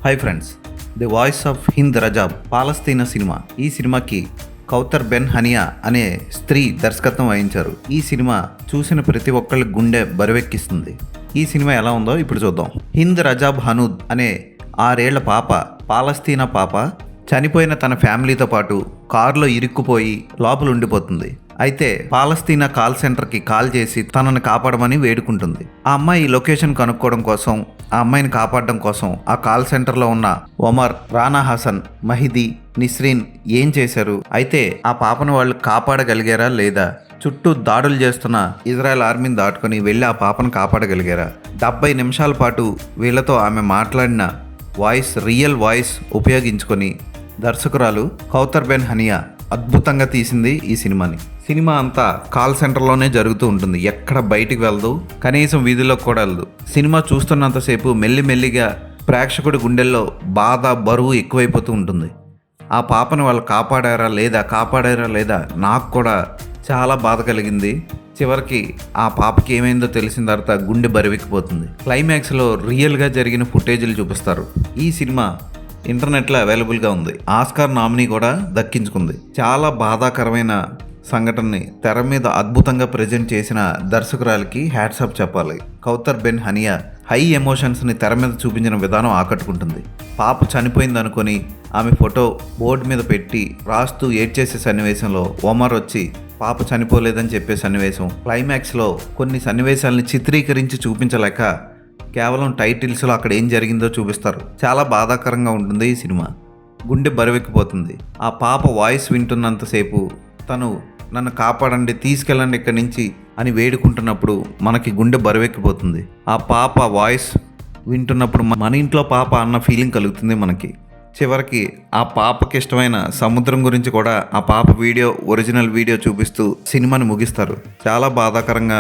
Hi friends, the voice of Hind Rajab పాలస్తీనా cinema. ఈ సినిమాకి కౌతర్ బెన్ హనియా అనే స్త్రీ దర్శకత్వం వహించారు. ఈ సినిమా చూసిన ప్రతి ఒక్కళ్ళ గుండె బరువెక్కిస్తుంది. ఈ సినిమా ఎలా ఉందో ఇప్పుడు చూద్దాం. హింద్ రజాబ్ హనూద్ అనే 6 ఏళ్ల పాప, పాలస్తీనా పాప చనిపోయిన తన ఫ్యామిలీతో పాటు కారులో ఇరుక్కుపోయి లోపల ఉండిపోతుంది. అయితే పాలస్తీనా కాల్ సెంటర్కి కాల్ చేసి తనని కాపాడమని వేడుకుంటుంది. ఆ అమ్మాయి లొకేషన్ కనుక్కోవడం కోసం, ఆ అమ్మాయిని కాపాడడం కోసం ఆ కాల్ సెంటర్లో ఉన్న ఒమర్, రానా హసన్, మహిదీ, నిస్రీన్ ఏం చేశారు? అయితే ఆ పాపను వాళ్ళు కాపాడగలిగారా లేదా? చుట్టూ దాడులు చేస్తున్న ఇజ్రాయెల్ ఆర్మీని దాటుకొని వెళ్ళి ఆ పాపను కాపాడగలిగారా? 70 నిమిషాల పాటు వీళ్ళతో ఆమె మాట్లాడిన వాయిస్, రియల్ వాయిస్ ఉపయోగించుకొని దర్శకురాలు కౌతర్ బెన్ హనియా అద్భుతంగా తీసింది ఈ సినిమాని. సినిమా అంతా కాల్ సెంటర్లోనే జరుగుతూ ఉంటుంది. ఎక్కడ బయటికి వెళ్ళదు, కనీసం వీధిలోకి కూడా వెళ్ళదు. సినిమా చూస్తున్నంతసేపు మెల్లిమెల్లిగా ప్రేక్షకుడి గుండెల్లో బాధ, బరువు ఎక్కువైపోతూ ఉంటుంది. ఆ పాపను వాళ్ళు కాపాడారా లేదా నాకు కూడా చాలా బాధ కలిగింది. చివరికి ఆ పాపకి ఏమైందో తెలిసిన తర్వాత గుండె బరువెక్కిపోతుంది. క్లైమాక్స్లో రియల్గా జరిగిన ఫుటేజీలు చూపిస్తారు. ఈ సినిమా ఇంటర్నెట్లో అవైలబుల్గా ఉంది. ఆస్కార్ నామినీ కూడా దక్కించుకుంది. చాలా బాధాకరమైన సంఘటనని తెర మీద అద్భుతంగా ప్రజెంట్ చేసిన దర్శకురాలికి హ్యాట్స్ ఆఫ్ చెప్పాలి. కౌతర్ బెన్ హనియా హై ఎమోషన్స్ని తెర మీద చూపించిన విధానం ఆకట్టుకుంటుంది. పాప చనిపోయింది అనుకొని ఆమె ఫోటో బోర్డు మీద పెట్టి రాస్తూ ఏడ్చేసే సన్నివేశంలో ఒమర్ వచ్చి పాప చనిపోలేదని చెప్పే సన్నివేశం, క్లైమాక్స్లో కొన్ని సన్నివేశాలని చిత్రీకరించి చూపించలేక కేవలం టైటిల్స్లో అక్కడ ఏం జరిగిందో చూపిస్తారు. చాలా బాధాకరంగా ఉంటుంది ఈ సినిమా. గుండె బరువెక్కిపోతుంది. ఆ పాప వాయిస్ వింటున్నంతసేపు తను నన్ను కాపాడండి, తీసుకెళ్ళండి ఇక్కడి నుంచి అని వేడుకుంటున్నప్పుడు మనకి గుండె బరువెక్కిపోతుంది. ఆ పాప వాయిస్ వింటున్నప్పుడు మన ఇంట్లో పాప అన్న ఫీలింగ్ కలుగుతుంది మనకి. చివరికి ఆ పాపకి ఇష్టమైన సముద్రం గురించి కూడా ఆ పాప ఒరిజినల్ వీడియో చూపిస్తూ సినిమాని ముగిస్తారు. చాలా బాధాకరంగా